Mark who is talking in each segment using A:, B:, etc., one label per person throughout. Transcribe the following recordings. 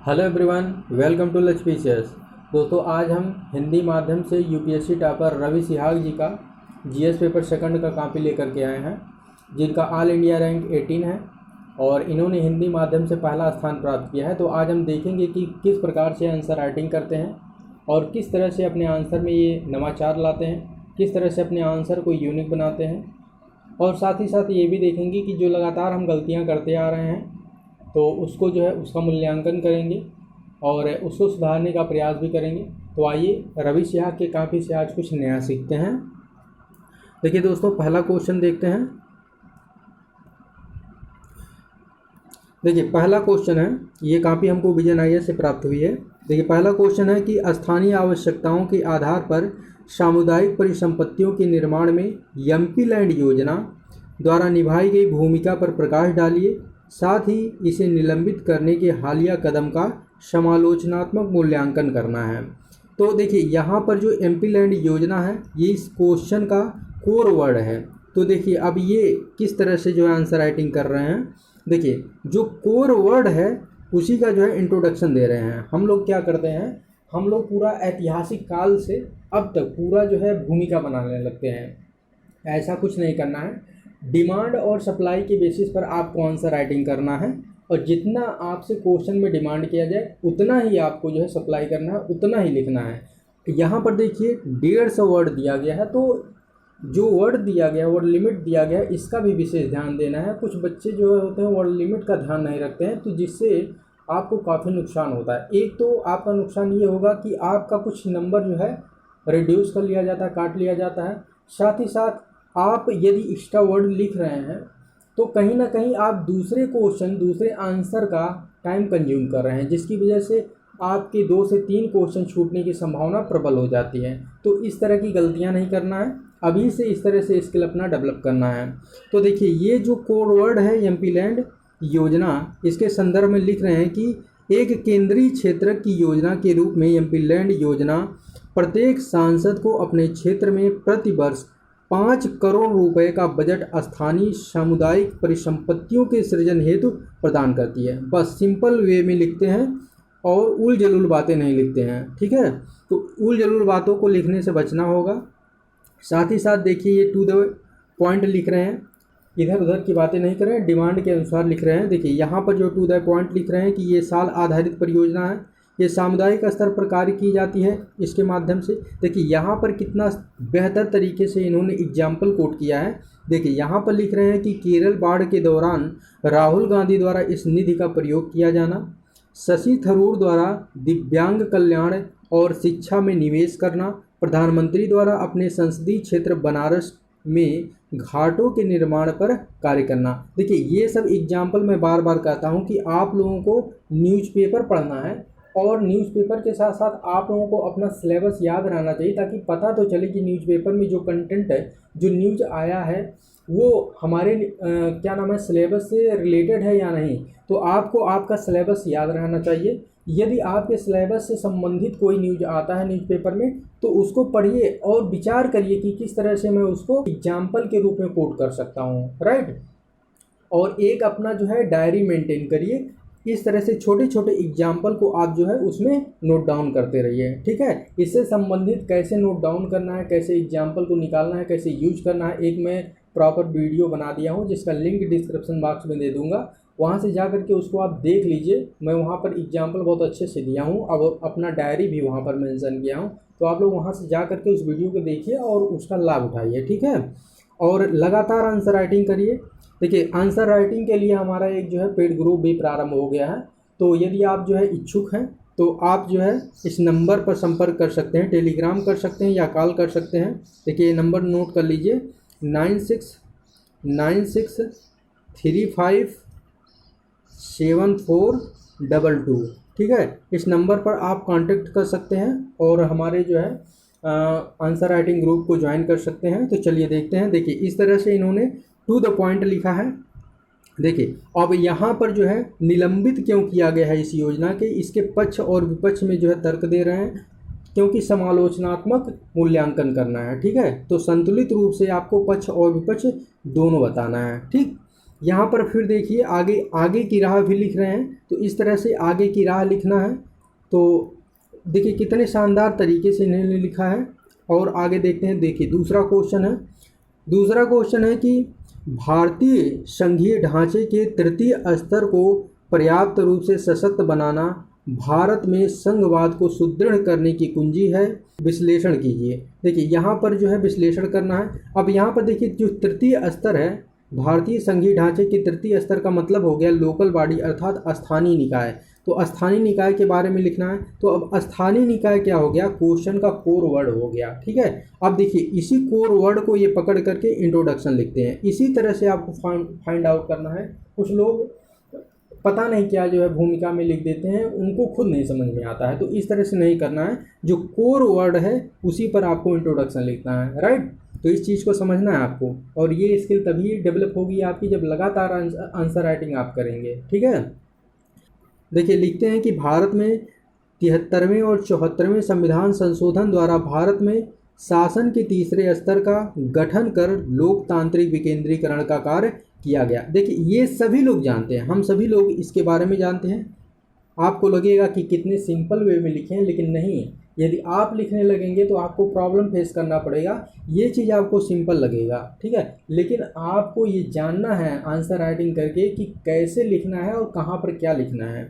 A: Hello everyone, welcome to लचपीसियस। दोस्तों, आज हम हिंदी माध्यम से यूपीएससी टॉपर रवि सिहाग जी का जीएस पेपर सेकंड का कॉपी लेकर के आए हैं, जिनका ऑल इंडिया रैंक 18 है और इन्होंने हिंदी माध्यम से पहला स्थान प्राप्त किया है। तो आज हम देखेंगे कि किस प्रकार से आंसर राइटिंग करते हैं और किस तरह से अपने आंसर में ये नवाचार लाते हैं, किस तरह से अपने आंसर को यूनिक बनाते हैं, और साथ ही साथ ये भी देखेंगे कि जो लगातार हम गलतियाँ करते आ रहे हैं तो उसको जो है उसका मूल्यांकन करेंगे और उसको सुधारने का प्रयास भी करेंगे। तो आइए रवि सिहाग के कॉपी से आज कुछ नया सीखते हैं। देखिए दोस्तों, पहला क्वेश्चन देखते हैं। देखिए पहला क्वेश्चन है, ये कॉपी हमको विजन IAS से प्राप्त हुई है। देखिए पहला क्वेश्चन है कि स्थानीय आवश्यकताओं के आधार पर सामुदायिक परिसंपत्तियों के निर्माण में एमपी लैंड योजना द्वारा निभाई गई भूमिका पर प्रकाश डालिए। साथ ही इसे निलंबित करने के हालिया कदम का समालोचनात्मक मूल्यांकन करना है। तो देखिए यहाँ पर जो एमपी लैंड योजना है ये इस क्वेश्चन का कोर वर्ड है। तो देखिए अब ये किस तरह से जो है आंसर राइटिंग कर रहे हैं। देखिए जो कोर वर्ड है उसी का जो है इंट्रोडक्शन दे रहे हैं। हम लोग क्या करते हैं, हम लोग पूरा ऐतिहासिक काल से अब तक पूरा जो है भूमिका बनाने लगते हैं। ऐसा कुछ नहीं करना है। डिमांड और सप्लाई के बेसिस पर आपको आंसर राइटिंग करना है और जितना आपसे क्वेश्चन में डिमांड किया जाए उतना ही आपको जो है सप्लाई करना है, उतना ही लिखना है। यहाँ पर देखिए 150 वर्ड दिया गया है, तो जो वर्ड दिया गया, वर्ड लिमिट दिया गया है, इसका भी विशेष ध्यान देना है। कुछ बच्चे जो होते हैं वर्ड लिमिट का ध्यान नहीं रखते हैं, तो जिससे आपको काफ़ी नुकसान होता है। एक तो आपका नुकसान ये होगा कि आपका कुछ नंबर जो है रिड्यूस कर लिया जाता है, काट लिया जाता है। साथ ही साथ आप यदि एक्स्ट्रा वर्ड लिख रहे हैं तो कहीं ना कहीं आप दूसरे क्वेश्चन, दूसरे आंसर का टाइम कंज्यूम कर रहे हैं, जिसकी वजह से आपके 2 से 3 क्वेश्चन छूटने की संभावना प्रबल हो जाती है। तो इस तरह की गलतियां नहीं करना है, अभी से इस तरह से स्किल अपना डेवलप करना है। तो देखिए ये जो कोड वर्ड है एमपी लैंड योजना, इसके संदर्भ में लिख रहे हैं कि एक केंद्रीय क्षेत्र की योजना के रूप में एमपी लैंड योजना प्रत्येक सांसद को अपने क्षेत्र में प्रति वर्ष 5 करोड़ रुपए का बजट स्थानीय सामुदायिक परिसंपत्तियों के सृजन हेतु प्रदान करती है। बस सिंपल वे में लिखते हैं और उल जलूल बातें नहीं लिखते हैं, ठीक है। तो उल जलूल बातों को लिखने से बचना होगा। साथ ही साथ देखिए ये टू द पॉइंट लिख रहे हैं, इधर उधर की बातें नहीं कर रहे हैं, डिमांड के अनुसार लिख रहे हैं। देखिए यहाँ पर जो टू द पॉइंट लिख रहे हैं कि ये साल आधारित परियोजना है, ये सामुदायिक स्तर पर कार्य की जाती है इसके माध्यम से। देखिए यहाँ पर कितना बेहतर तरीके से इन्होंने एग्जाम्पल कोट किया है। देखिए यहाँ पर लिख रहे हैं कि केरल बाढ़ के दौरान राहुल गांधी द्वारा इस निधि का प्रयोग किया जाना, शशि थरूर द्वारा दिव्यांग कल्याण और शिक्षा में निवेश करना, प्रधानमंत्री द्वारा अपने संसदीय क्षेत्र बनारस में घाटों के निर्माण पर कार्य करना। देखिए ये सब एग्जाम्पल मैं बार बार कहता हूँ कि आप लोगों को न्यूज़पेपर पढ़ना है और न्यूज़पेपर के साथ साथ आप लोगों को अपना सिलेबस याद रहना चाहिए, ताकि पता तो चले कि न्यूज़पेपर में जो कंटेंट है, जो न्यूज़ आया है, वो हमारे सिलेबस से रिलेटेड है या नहीं। तो आपको आपका सिलेबस याद रहना चाहिए। यदि आपके सिलेबस से संबंधित कोई न्यूज़ आता है न्यूज़पेपर में तो उसको पढ़िए और विचार करिए कि किस तरह से मैं उसको एग्जाम्पल के रूप में कोट कर सकता हूँ, राइट। और एक अपना जो है डायरी मेंटेन करिए। इस तरह से छोटे छोटे एग्जाम्पल को आप जो है उसमें नोट डाउन करते रहिए, ठीक है। इससे संबंधित कैसे नोट डाउन करना है, कैसे एग्जाम्पल को निकालना है, कैसे यूज करना है, एक मैं प्रॉपर वीडियो बना दिया हूँ जिसका लिंक डिस्क्रिप्शन बॉक्स में दे दूंगा। वहाँ से जा करके उसको आप देख लीजिए। मैं वहाँ पर एग्जाम्पल बहुत अच्छे से दिया हूँ और अपना डायरी भी वहाँ पर मेंशन किया हूँ। तो आप लोग वहाँ से जा करके उस वीडियो को देखिए और उसका लाभ उठाइए, ठीक है। और लगातार आंसर राइटिंग करिए। देखिए आंसर राइटिंग के लिए हमारा एक जो है पेड ग्रुप भी प्रारंभ हो गया है। तो यदि आप जो है इच्छुक हैं तो आप जो है इस नंबर पर संपर्क कर सकते हैं, टेलीग्राम कर सकते हैं या कॉल कर सकते हैं। देखिए नंबर नोट कर लीजिए, 9696357422, ठीक है। इस नंबर पर आप कांटेक्ट कर सकते हैं और हमारे जो है आंसर राइटिंग ग्रुप को ज्वाइन कर सकते हैं। तो चलिए देखते हैं। देखिए इस तरह से इन्होंने टू द पॉइंट लिखा है। देखिए अब यहाँ पर जो है निलंबित क्यों किया गया है इस योजना के, इसके पक्ष और विपक्ष में जो है तर्क दे रहे हैं, क्योंकि समालोचनात्मक मूल्यांकन करना है, ठीक है। तो संतुलित रूप से आपको पक्ष और विपक्ष दोनों बताना है, ठीक। यहाँ पर फिर देखिए आगे आगे की राह भी लिख रहे हैं, तो इस तरह से आगे की राह लिखना है। तो देखिए कितने शानदार तरीके से इन्होंने लिखा है। और आगे देखते हैं, देखिए दूसरा क्वेश्चन है कि भारतीय संघीय ढांचे के तृतीय स्तर को पर्याप्त रूप से सशक्त बनाना भारत में संघवाद को सुदृढ़ करने की कुंजी है, विश्लेषण कीजिए। देखिए यहाँ पर जो है विश्लेषण करना है। अब यहाँ पर देखिए जो तृतीय स्तर है, भारतीय संघीय ढांचे के तृतीय स्तर का मतलब हो गया लोकल बॉडी अर्थात स्थानीय निकाय। तो स्थानीय निकाय के बारे में लिखना है। तो अब स्थानीय निकाय क्या हो गया, क्वेश्चन का कोर वर्ड हो गया। ठीक है, अब देखिए इसी कोर वर्ड को ये पकड़ करके इंट्रोडक्शन लिखते हैं। इसी तरह से आपको फाइंड आउट करना है। कुछ लोग पता नहीं क्या जो है भूमिका में लिख देते हैं, उनको खुद नहीं समझ में आता है। तो इस तरह से नहीं करना है, जो कोर वर्ड है उसी पर आपको इंट्रोडक्शन लिखना है। राइट, तो इस चीज़ को समझना है आपको। और ये स्किल तभी डेवलप होगी आपकी जब लगातार आंसर राइटिंग आप करेंगे। ठीक है, देखिए लिखते हैं कि भारत में 73वें और 74वें संविधान संशोधन द्वारा भारत में शासन के तीसरे स्तर का गठन कर लोकतांत्रिक विकेंद्रीकरण का कार्य किया गया। देखिए ये सभी लोग जानते हैं, हम सभी लोग इसके बारे में जानते हैं। आपको लगेगा कि कितने सिंपल वे में लिखे हैं, लेकिन नहीं, यदि आप लिखने लगेंगे तो आपको प्रॉब्लम फेस करना पड़ेगा। ये चीज़ आपको सिंपल लगेगा, ठीक है, लेकिन आपको ये जानना है आंसर राइटिंग करके कि कैसे लिखना है और कहाँ पर क्या लिखना है।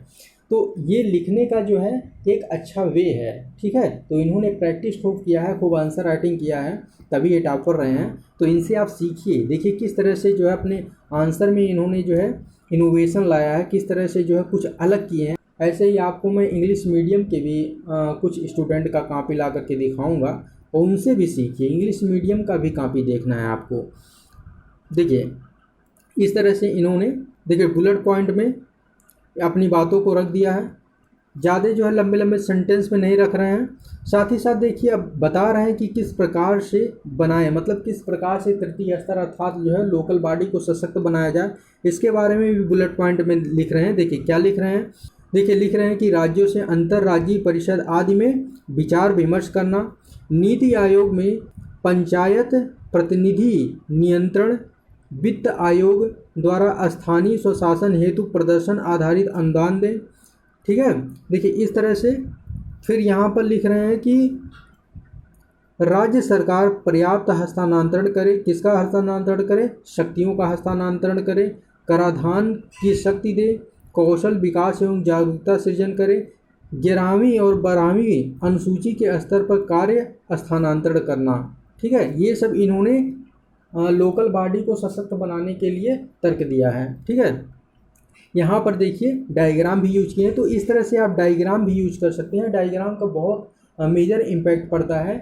A: तो ये लिखने का जो है एक अच्छा वे है। ठीक है, तो इन्होंने प्रैक्टिस खूब किया है, खूब आंसर राइटिंग किया है, तभी ये टॉपर रहे हैं। तो इनसे आप सीखिए, देखिए किस तरह से जो है अपने आंसर में इन्होंने जो है इनोवेशन लाया है, किस तरह से जो है कुछ अलग किए हैं। ऐसे ही आपको मैं इंग्लिश मीडियम के भी कुछ स्टूडेंट का कॉपी ला करके दिखाऊंगा और उनसे भी सीखिए। इंग्लिश मीडियम का भी कॉपी देखना है आपको। देखिए इस तरह से इन्होंने देखिए बुलेट पॉइंट में अपनी बातों को रख दिया है, ज़्यादा जो है लंबे लंबे सेंटेंस में नहीं रख रहे हैं। साथ ही साथ देखिए अब बता रहे हैं कि किस प्रकार से बनाएं, मतलब किस प्रकार से तृतीय स्तर अर्थात जो है लोकल बॉडी को सशक्त बनाया जाए, इसके बारे में भी बुलेट पॉइंट में लिख रहे हैं। देखिए क्या लिख रहे हैं, देखिए लिख रहे हैं कि राज्यों से अंतर्राज्यीय परिषद आदि में विचार विमर्श करना, नीति आयोग में पंचायत प्रतिनिधि नियंत्रण, वित्त आयोग द्वारा स्थानीय स्वशासन हेतु प्रदर्शन आधारित अनुदान दें। ठीक है, देखिए इस तरह से फिर यहाँ पर लिख रहे हैं कि राज्य सरकार पर्याप्त हस्तांतरण करे, किसका हस्तांतरण करे, शक्तियों का हस्तांतरण करे, कराधान की शक्ति दे, कौशल विकास एवं जागरूकता सृजन करे, 11वीं और 12वीं अनुसूची के स्तर पर कार्य स्थानांतरण करना। ठीक है, ये सब इन्होंने लोकल बॉडी को सशक्त बनाने के लिए तर्क दिया है। ठीक है, यहाँ पर देखिए डायग्राम भी यूज किए हैं, तो इस तरह से आप डायग्राम भी यूज कर सकते हैं। डायग्राम का बहुत मेजर इम्पैक्ट पड़ता है,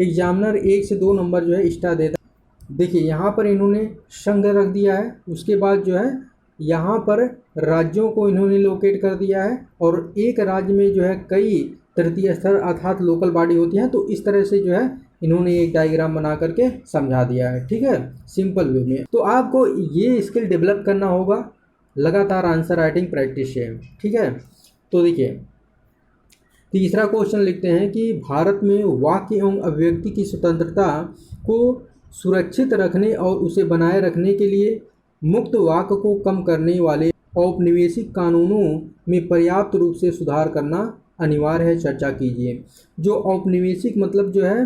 A: एग्जामिनर 1 से 2 नंबर जो है एक्स्ट्रा देता है। देखिए यहाँ पर इन्होंने संघ रख दिया है, उसके बाद जो है यहाँ पर राज्यों को इन्होंने लोकेट कर दिया है, और एक राज्य में जो है कई तृतीय स्तर अर्थात लोकल बॉडी होती हैं। तो इस तरह से जो है इन्होंने एक डायग्राम बना करके समझा दिया है। ठीक है, सिंपल वे में। तो आपको ये स्किल डेवलप करना होगा लगातार आंसर राइटिंग प्रैक्टिस से। ठीक है, तो देखिए तीसरा क्वेश्चन लिखते हैं कि भारत में वाक्य एवं अभिव्यक्ति की स्वतंत्रता को सुरक्षित रखने और उसे बनाए रखने के लिए मुक्त वाक्य को कम करने वाले औपनिवेशिक कानूनों में पर्याप्त रूप से सुधार करना अनिवार्य है, चर्चा कीजिए। जो औपनिवेशिक मतलब जो है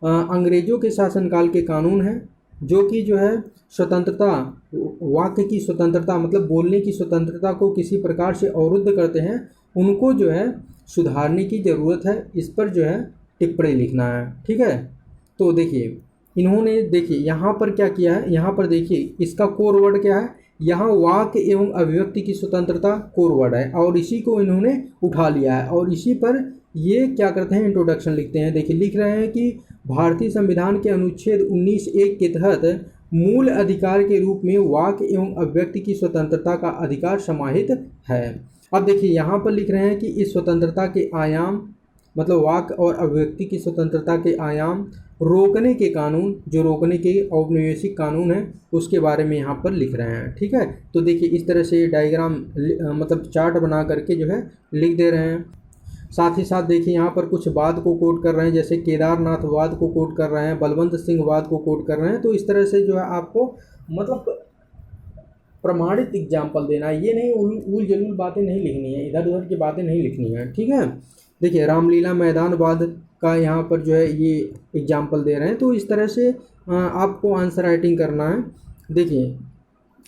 A: अंग्रेजों के शासनकाल के कानून हैं, जो कि जो है स्वतंत्रता, वाक्य की स्वतंत्रता मतलब बोलने की स्वतंत्रता को किसी प्रकार से अवरुद्ध करते हैं, उनको जो है सुधारने की ज़रूरत है। इस पर जो है टिप्पणी लिखना है। ठीक है, तो देखिए इन्होंने देखिए यहाँ पर क्या किया है, यहाँ पर देखिए इसका कोर वर्ड क्या है, यहाँ वाक्य एवं अभिव्यक्ति की स्वतंत्रता कोर वर्ड है, और इसी को इन्होंने उठा लिया है और इसी पर ये क्या करते हैं इंट्रोडक्शन लिखते हैं। देखिए लिख रहे हैं कि भारतीय संविधान के अनुच्छेद 19(1) के तहत मूल अधिकार के रूप में वाक्य एवं अभिव्यक्ति की स्वतंत्रता का अधिकार समाहित है। अब देखिए यहाँ पर लिख रहे हैं कि इस स्वतंत्रता के आयाम मतलब वाक्य और अभिव्यक्ति की स्वतंत्रता के आयाम रोकने के कानून, जो रोकने के औपनिवेशिक कानून है उसके बारे में यहाँ पर लिख रहे हैं। ठीक है, तो देखिए इस तरह से डायग्राम मतलब चार्ट बना करके जो है लिख दे रहे हैं। साथ ही साथ देखिए यहाँ पर कुछ वाद को कोट कर रहे हैं, जैसे केदारनाथ वाद को कोट कर रहे हैं, बलवंत सिंह वाद को कोट कर रहे हैं। तो इस तरह से जो है आपको मतलब प्रमाणित एग्जाम्पल देना है, ये नहीं उल जलूल बातें नहीं लिखनी है, इधर उधर की बातें नहीं लिखनी है, ठीक है। देखिए रामलीला मैदानवाद का यहाँ पर जो है ये एग्जाम्पल दे रहे हैं, तो इस तरह से आपको आंसर राइटिंग करना है। देखिए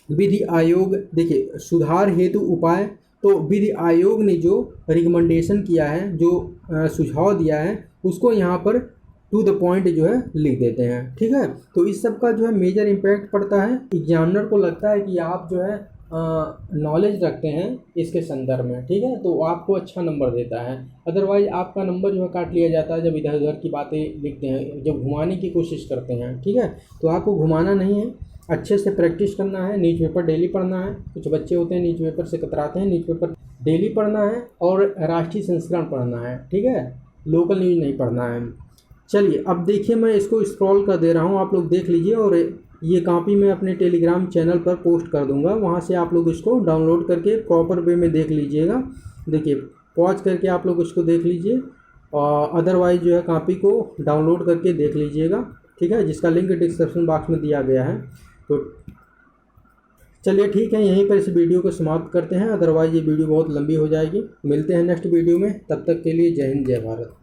A: विधि आयोग, देखिए सुधार हेतु उपाय, तो विधि आयोग ने जो रिकमेंडेशन किया है, जो सुझाव दिया है, उसको यहाँ पर टू द पॉइंट जो है लिख देते हैं, ठीक है। तो इस सब का जो है मेजर इम्पैक्ट पड़ता है, एग्जामिनर को लगता है कि आप जो है नॉलेज रखते हैं इसके संदर्भ में, ठीक है, तो आपको अच्छा नंबर देता है। अदरवाइज आपका नंबर जो है काट लिया जाता है जब इधर उधर की बातें लिखते हैं, जब घुमाने की कोशिश करते हैं, ठीक है। तो आपको घुमाना नहीं है, अच्छे से प्रैक्टिस करना है, न्यूज़पेपर डेली पढ़ना है। कुछ बच्चे होते हैं न्यूज़पेपर से कतराते हैं, न्यूज़पेपर डेली पढ़ना है और राष्ट्रीय संस्करण पढ़ना है, ठीक है, लोकल न्यूज़ नहीं पढ़ना है। चलिए अब देखिए मैं इसको स्क्रॉल कर दे रहा हूँ, आप लोग देख लीजिए, और ये कॉपी मैं अपने टेलीग्राम चैनल पर पोस्ट कर दूंगा, वहाँ से आप लोग इसको डाउनलोड करके प्रॉपर वे में देख लीजिएगा। देखिए पॉज करके आप लोग इसको देख लीजिए, और अदरवाइज जो है कॉपी को डाउनलोड करके देख लीजिएगा, ठीक है, जिसका लिंक डिस्क्रिप्शन बॉक्स में दिया गया है। तो चलिए ठीक है, यहीं पर इस वीडियो को समाप्त करते हैं, अदरवाइज ये वीडियो बहुत लंबी हो जाएगी। मिलते हैं नेक्स्ट वीडियो में, तब तक के लिए जय हिंद जय भारत।